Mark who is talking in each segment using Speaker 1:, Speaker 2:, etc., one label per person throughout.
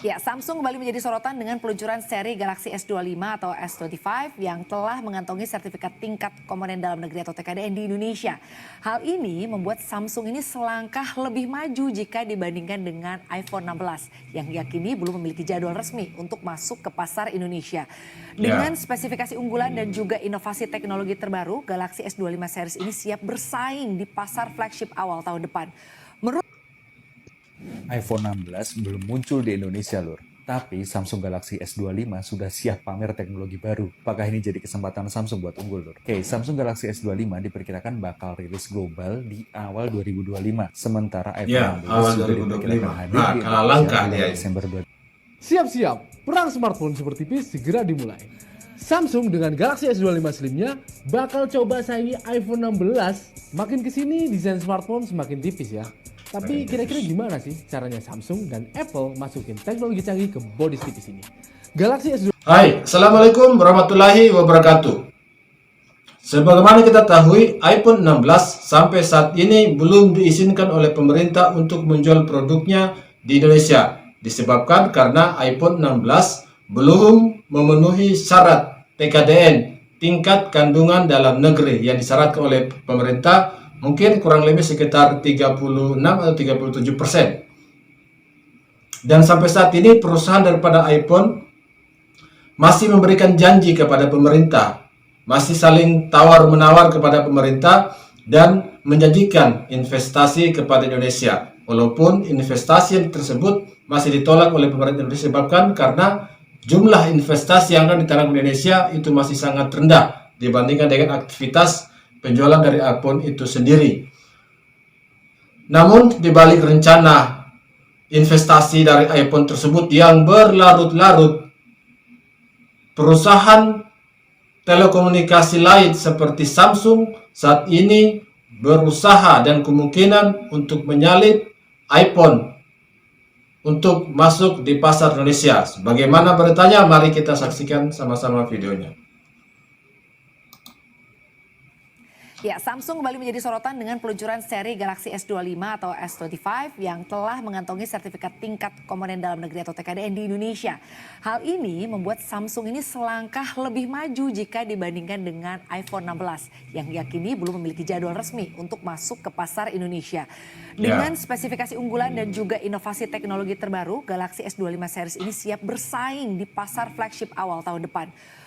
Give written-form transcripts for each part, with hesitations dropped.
Speaker 1: Ya, Samsung kembali menjadi sorotan dengan peluncuran seri Galaxy S25 atau S25 yang telah mengantongi sertifikat tingkat komponen dalam negeri atau TKDN di Indonesia. Hal ini membuat Samsung ini selangkah lebih maju jika dibandingkan dengan iPhone 16 yang yakini belum memiliki jadwal resmi untuk masuk ke pasar Indonesia. Dengan spesifikasi unggulan dan juga inovasi teknologi terbaru, Galaxy S25 series ini siap bersaing di pasar flagship awal tahun depan.
Speaker 2: iPhone 16 belum muncul di Indonesia, Lur. Tapi Samsung Galaxy S25 sudah siap pamer teknologi baru. Apakah ini jadi kesempatan Samsung buat unggul, Lur? Oke, Samsung Galaxy S25 diperkirakan bakal rilis global di awal 2025. Sementara iPhone 16 sudah diperkirakan hadir di Indonesia di Desember 2025.
Speaker 3: Siap-siap, perang smartphone Super Tipis segera dimulai. Samsung dengan Galaxy S25 Slim-nya bakal coba saingi iPhone 16. Makin kesini desain smartphone semakin tipis ya. Tapi kira-kira gimana sih caranya Samsung dan Apple masukin teknologi canggih ke bodi tipis ini? Galaxy S25.
Speaker 4: Hai, Assalamualaikum warahmatullahi wabarakatuh. Sebagaimana kita tahu, iPhone 16 sampai saat ini belum diizinkan oleh pemerintah untuk menjual produknya di Indonesia. Disebabkan karena iPhone 16 belum memenuhi syarat TKDN, tingkat kandungan dalam negeri yang disyaratkan oleh pemerintah. Mungkin kurang lebih sekitar 36 atau 37%. Dan sampai saat ini perusahaan daripada iPhone masih memberikan janji kepada pemerintah, masih saling tawar-menawar kepada pemerintah dan menjanjikan investasi kepada Indonesia. Walaupun investasi tersebut masih ditolak oleh pemerintah Indonesia disebabkan karena jumlah investasi yang akan ditanam di Indonesia itu masih sangat rendah dibandingkan dengan aktivitas penjualan dari iPhone itu sendiri. Namun di balik rencana investasi dari iPhone tersebut yang berlarut-larut, perusahaan telekomunikasi lain seperti Samsung saat ini berusaha dan kemungkinan untuk menyalip iPhone untuk masuk di pasar Indonesia. Bagaimana beritanya? Mari kita saksikan sama-sama videonya.
Speaker 1: Ya, Samsung kembali menjadi sorotan dengan peluncuran seri Galaxy S25 atau S25 yang telah mengantongi sertifikat tingkat komponen dalam negeri atau TKDN di Indonesia. Hal ini membuat Samsung ini selangkah lebih maju jika dibandingkan dengan iPhone 16 yang yakini belum memiliki jadwal resmi untuk masuk ke pasar Indonesia. Dengan spesifikasi unggulan dan juga inovasi teknologi terbaru, Galaxy S25 series ini siap bersaing di pasar flagship awal tahun depan.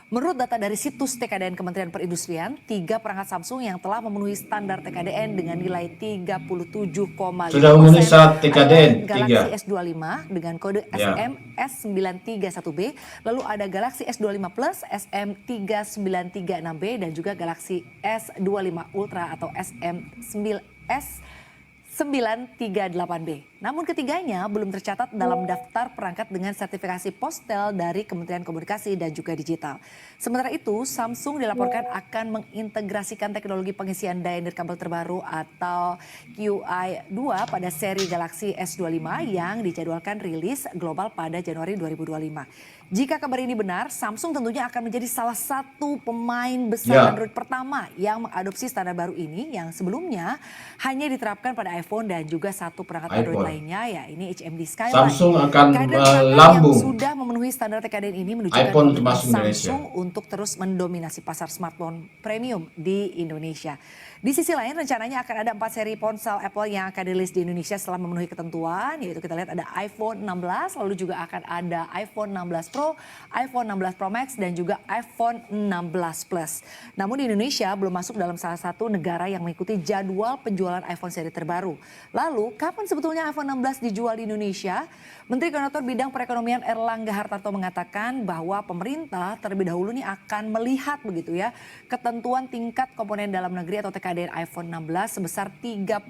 Speaker 1: Menurut data dari situs TKDN Kementerian Perindustrian, 3 perangkat Samsung yang telah memenuhi standar TKDN dengan nilai 37,5%
Speaker 4: sudah memenuhi syarat TKDN
Speaker 1: Galaxy S25 dengan kode SM S931B, lalu ada Galaxy S25 Plus SM3936B dan juga Galaxy S25 Ultra atau SM938B. Namun ketiganya belum tercatat dalam daftar perangkat dengan sertifikasi postel dari Kementerian Komunikasi dan juga Digital. Sementara itu, Samsung dilaporkan akan mengintegrasikan teknologi pengisian daya nirkabel terbaru atau QI2 pada seri Galaxy S25 yang dijadwalkan rilis global pada Januari 2025. Jika kabar ini benar, Samsung tentunya akan menjadi salah satu pemain besar Android pertama yang mengadopsi standar baru ini yang sebelumnya hanya diterapkan pada iPhone dan juga satu perangkat Android lainnya, ya ini HMD Skyline.
Speaker 4: Samsung akan
Speaker 1: yang
Speaker 4: melambung
Speaker 1: sudah memenuhi standar TKDN ini menunjukkan
Speaker 4: iPhone
Speaker 1: komitmen
Speaker 4: termasuk
Speaker 1: Samsung untuk terus mendominasi pasar smartphone premium di Indonesia. Di sisi lain rencananya akan ada 4 seri ponsel Apple yang akan dirilis di Indonesia setelah memenuhi ketentuan, yaitu kita lihat ada iPhone 16, lalu juga akan ada iPhone 16 Pro, iPhone 16 Pro Max dan juga iPhone 16 Plus. Namun di Indonesia belum masuk dalam salah satu negara yang mengikuti jadwal penjualan iPhone seri terbaru. Lalu kapan sebetulnya iPhone 16 dijual di Indonesia? Menteri Koordinator Bidang Perekonomian Erlangga Hartarto mengatakan bahwa pemerintah terlebih dahulu nih akan melihat begitu ya ketentuan tingkat komponen dalam negeri atau TKDN iPhone 16 sebesar 35%.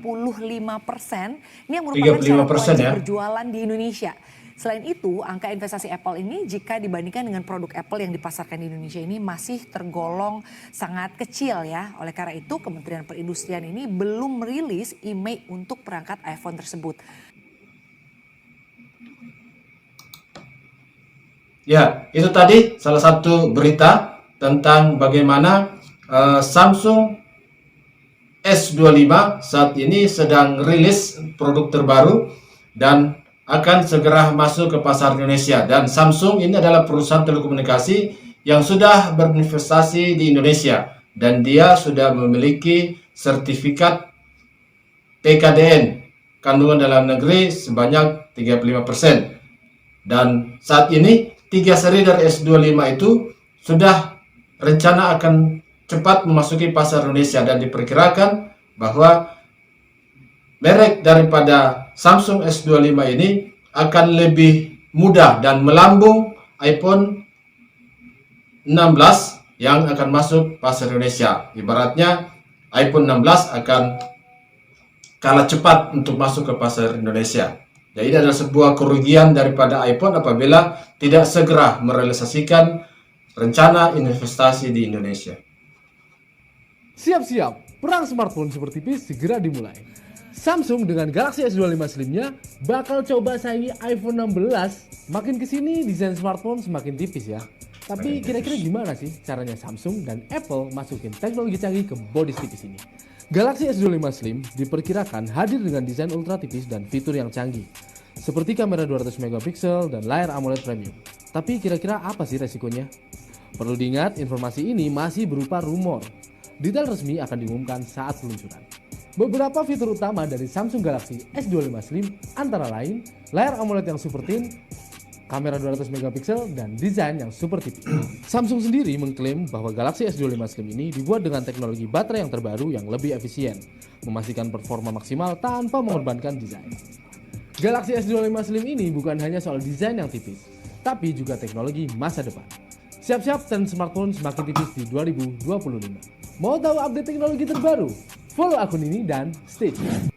Speaker 1: Ini yang merupakan syarat wajib berjualan di Indonesia. Selain itu, angka investasi Apple ini jika dibandingkan dengan produk Apple yang dipasarkan di Indonesia ini masih tergolong sangat kecil ya. Oleh karena itu, Kementerian Perindustrian ini belum merilis IMEI untuk perangkat iPhone tersebut.
Speaker 4: Ya, itu tadi salah satu berita tentang bagaimana Samsung S25 saat ini sedang rilis produk terbaru dan akan segera masuk ke pasar Indonesia, dan Samsung ini adalah perusahaan telekomunikasi yang sudah berinvestasi di Indonesia dan dia sudah memiliki sertifikat TKDN kandungan dalam negeri sebanyak 35%. Dan saat ini 3 seri dari S25 itu sudah rencana akan cepat memasuki pasar Indonesia, dan diperkirakan bahwa merek daripada Samsung S25 ini akan lebih mudah dan melambung iPhone 16 yang akan masuk pasar Indonesia. Ibaratnya iPhone 16 akan kalah cepat untuk masuk ke pasar Indonesia. Jadi ini adalah sebuah kerugian daripada iPhone apabila tidak segera merealisasikan rencana investasi di Indonesia.
Speaker 3: Siap-siap, perang smartphone super tipis segera dimulai. Samsung dengan Galaxy S25 Slim-nya bakal coba saingi iPhone 16. Makin kesini desain smartphone semakin tipis ya. Tapi kira-kira gimana sih caranya Samsung dan Apple masukin teknologi canggih ke bodi tipis ini? Galaxy S25 Slim diperkirakan hadir dengan desain ultra tipis dan fitur yang canggih, seperti kamera 200 MP dan layar AMOLED premium. Tapi kira-kira apa sih resikonya? Perlu diingat, informasi ini masih berupa rumor. Detail resmi akan diumumkan saat peluncuran. Beberapa fitur utama dari Samsung Galaxy S25 Slim antara lain layar AMOLED yang super thin, kamera 200 MP dan desain yang super tipis. Samsung sendiri mengklaim bahwa Galaxy S25 Slim ini dibuat dengan teknologi baterai yang terbaru yang lebih efisien, memastikan performa maksimal tanpa mengorbankan desain. Galaxy S25 Slim ini bukan hanya soal desain yang tipis, tapi juga teknologi masa depan. Siap-siap tren smartphone semakin tipis di 2025. Mau tahu update teknologi terbaru? Follow akun ini dan stay tune.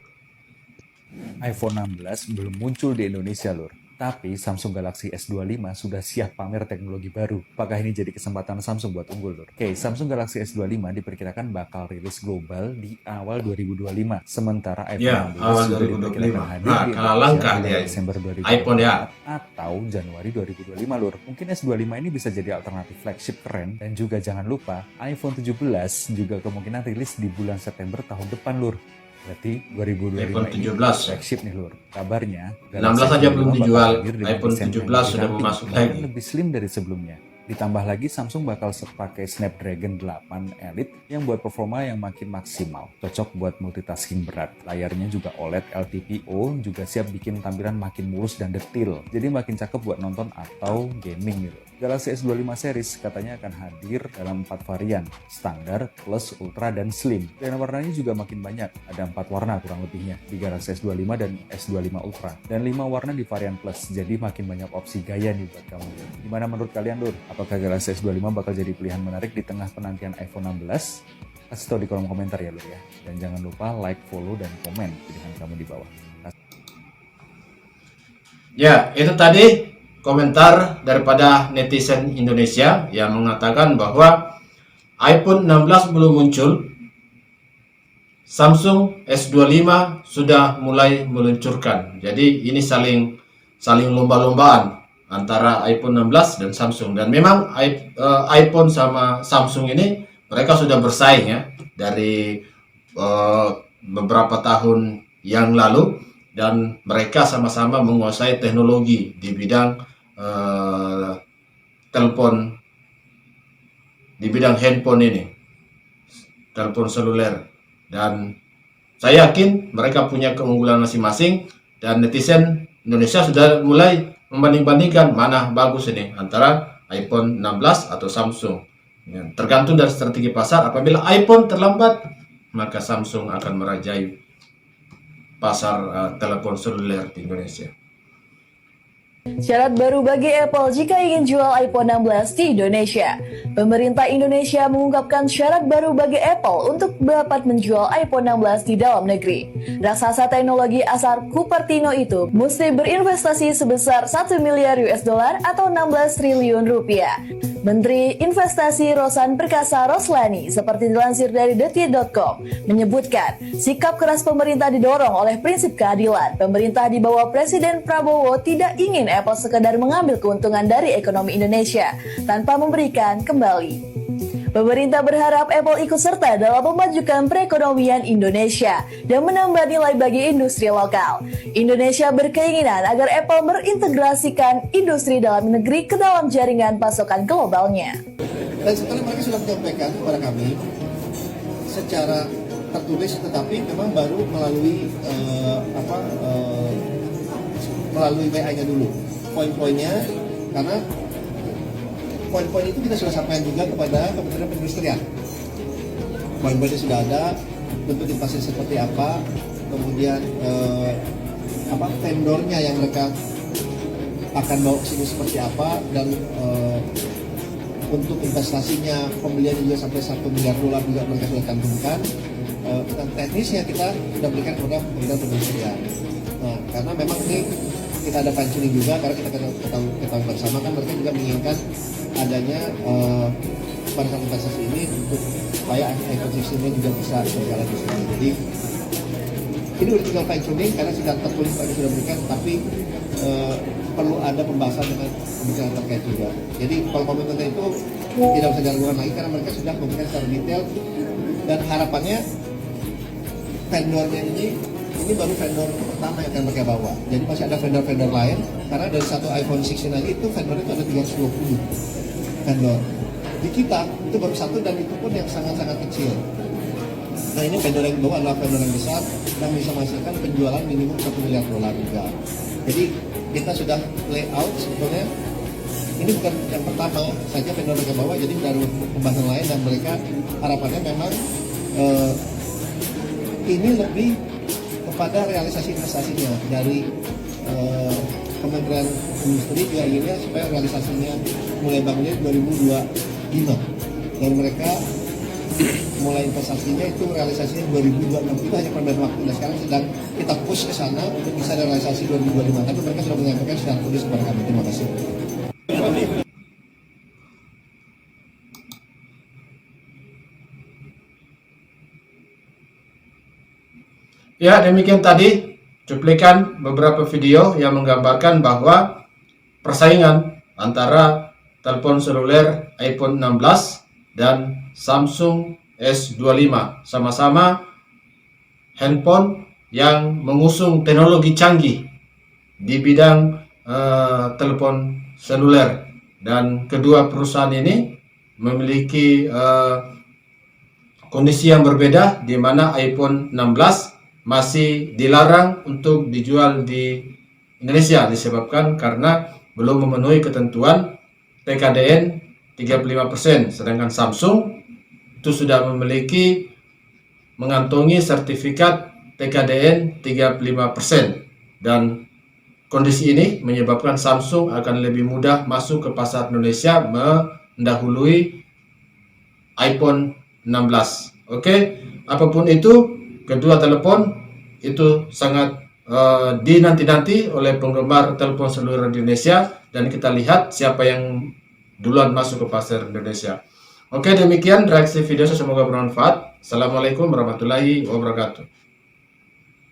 Speaker 2: iPhone 16 belum muncul di Indonesia, Lur. Tapi Samsung Galaxy S25 sudah siap pamer teknologi baru. Apakah ini jadi kesempatan Samsung buat unggul, Lur? Oke, Samsung Galaxy S25 diperkirakan bakal rilis global di awal 2025. Sementara iPhone 16
Speaker 4: awal
Speaker 2: sudah
Speaker 4: 2025.
Speaker 2: diperkirakan hadir
Speaker 4: Nah,
Speaker 2: di
Speaker 4: kalah
Speaker 2: Indonesia
Speaker 4: langkah
Speaker 2: bulan
Speaker 4: dia.
Speaker 2: Desember 2024
Speaker 4: iPhone ya.
Speaker 2: atau Januari 2025, Lur. Mungkin S25 ini bisa jadi alternatif flagship keren. Dan juga jangan lupa, iPhone 17 juga kemungkinan rilis di bulan September tahun depan, Lur. Berarti 2025
Speaker 4: iPhone
Speaker 2: ini
Speaker 4: 17.
Speaker 2: flagship nih, Lur. Kabarnya
Speaker 4: 16 aja belum dijual,
Speaker 2: dengan
Speaker 4: iPhone
Speaker 2: desain
Speaker 4: 17
Speaker 2: yang
Speaker 4: sudah
Speaker 2: diramping,
Speaker 4: masuk
Speaker 2: bahkan
Speaker 4: lagi.
Speaker 2: lebih slim dari sebelumnya. Ditambah lagi Samsung bakal pakai Snapdragon 8 Elite yang buat performa yang makin maksimal. Cocok buat multitasking berat. Layarnya juga OLED LTPO, juga siap bikin tampilan makin mulus dan detail. Jadi makin cakep buat nonton atau gaming gitu. Galaxy S25 series katanya akan hadir dalam 4 varian, standar, plus, ultra, dan slim. Dan warnanya juga makin banyak, ada 4 warna kurang lebihnya di Galaxy S25 dan S25 Ultra. Dan 5 warna di varian plus, jadi makin banyak opsi gaya nih buat kamu. Gimana menurut kalian, Lur? Apakah Galaxy S25 bakal jadi pilihan menarik di tengah penantian iPhone 16? Kasih tahu di kolom komentar ya, Lur ya. Dan jangan lupa like, follow, dan komen pilihan kamu di bawah.
Speaker 4: Ya, itu tadi komentar daripada netizen Indonesia yang mengatakan bahwa iPhone 16 belum muncul, Samsung S25 sudah mulai meluncurkan. Jadi ini saling lomba-lombaan antara iPhone 16 dan Samsung. Dan memang iPhone sama Samsung ini mereka sudah bersaing ya dari beberapa tahun yang lalu, dan mereka sama-sama menguasai teknologi di bidang telepon, di bidang handphone ini, telepon seluler. Dan saya yakin mereka punya keunggulan masing-masing, dan netizen Indonesia sudah mulai membanding-bandingkan mana bagus ini antara iPhone 16 atau Samsung. Ya, tergantung dari strategi pasar. Apabila iPhone terlambat, maka Samsung akan merajai pasar telepon seluler di Indonesia.
Speaker 5: Syarat baru bagi Apple jika ingin jual iPhone 16 di Indonesia. Pemerintah Indonesia mengungkapkan syarat baru bagi Apple untuk dapat menjual iPhone 16 di dalam negeri. Raksasa teknologi asal Cupertino itu mesti berinvestasi sebesar 1 miliar US dollar atau 16 triliun rupiah. Menteri Investasi Rosan Perkasa Roslani, seperti dilansir dari detik.com, menyebutkan sikap keras pemerintah didorong oleh prinsip keadilan. Pemerintah di bawah Presiden Prabowo tidak ingin Apple sekedar mengambil keuntungan dari ekonomi Indonesia tanpa memberikan kembali. Pemerintah berharap Apple ikut serta dalam memajukan perekonomian Indonesia dan menambah nilai bagi industri lokal. Indonesia berkeinginan agar Apple berintegrasikan industri dalam negeri ke dalam jaringan pasokan globalnya.
Speaker 6: Dan sebenarnya mereka sudah menyampaikan kepada kami secara tertulis, tetapi memang baru melalui melalui WA-nya dulu poin-poinnya, karena poin-poin itu kita sudah sampaikan juga kepada Kementerian Perindustrian. Poin-poinnya sudah ada, bentuk investasi seperti apa, kemudian vendornya yang mereka akan bawa ke sini seperti apa, dan untuk investasinya pembelian juga sampai $1 miliar juga mereka sudah cantumkan. Dan teknisnya kita sudah berikan kepada Kementerian Perindustrian. Nah, karena memang ini kita ada fine tuning juga, karena kita ketahui bersama kan mereka juga menginginkan adanya pada saat investasi ini untuk supaya ekosistemnya juga bisa berjalan di sini. Jadi ini udah tinggal fine tuning karena sudah tertulis mereka sudah berikan, tapi perlu ada pembahasan dengan kementerian terkait juga. Jadi kalau komentar itu tidak bisa diragukan lagi karena mereka sudah memberikan secara detail, dan harapannya vendornya ini baru vendor pertama yang akan mereka bawa. Jadi masih ada vendor-vendor lain, karena dari satu iPhone 16 aja itu vendornya itu ada 320 vendor. Di kita itu baru satu, dan itu pun yang sangat-sangat kecil. Nah, ini vendor yang bawa adalah vendor yang besar yang bisa menghasilkan penjualan minimum $1 miliar juga. Jadi kita sudah layout sebetulnya ini bukan yang pertama saja vendor mereka bawa, jadi baru pembahasan lain, dan mereka harapannya memang ini lebih kepada realisasi investasinya dari Kementerian Industri juga inginnya supaya realisasinya mulai bangunnya 2025, dan mereka mulai investasinya itu realisasinya 2026. Itu hanya perbedaan waktu. Nah, sekarang sedang kita push ke sana untuk bisa ada realisasi 2025, tapi mereka sudah menyampaikan secara tulis kepada kami. Terima kasih.
Speaker 4: Ya, demikian tadi cuplikan beberapa video yang menggambarkan bahwa persaingan antara telepon seluler iPhone 16 dan Samsung S25 sama-sama handphone yang mengusung teknologi canggih di bidang telepon seluler, dan kedua perusahaan ini memiliki kondisi yang berbeda, di mana iPhone 16 masih dilarang untuk dijual di Indonesia disebabkan karena belum memenuhi ketentuan TKDN 35%, sedangkan Samsung itu sudah memiliki mengantongi sertifikat TKDN 35%, dan kondisi ini menyebabkan Samsung akan lebih mudah masuk ke pasar Indonesia mendahului iPhone 16. Oke, apapun itu, kedua telepon itu sangat dinanti-nanti oleh penggemar telepon seluler di Indonesia, dan kita lihat siapa yang duluan masuk ke pasar Indonesia. Oke, demikian reaksi video saya, semoga bermanfaat. Assalamualaikum warahmatullahi wabarakatuh.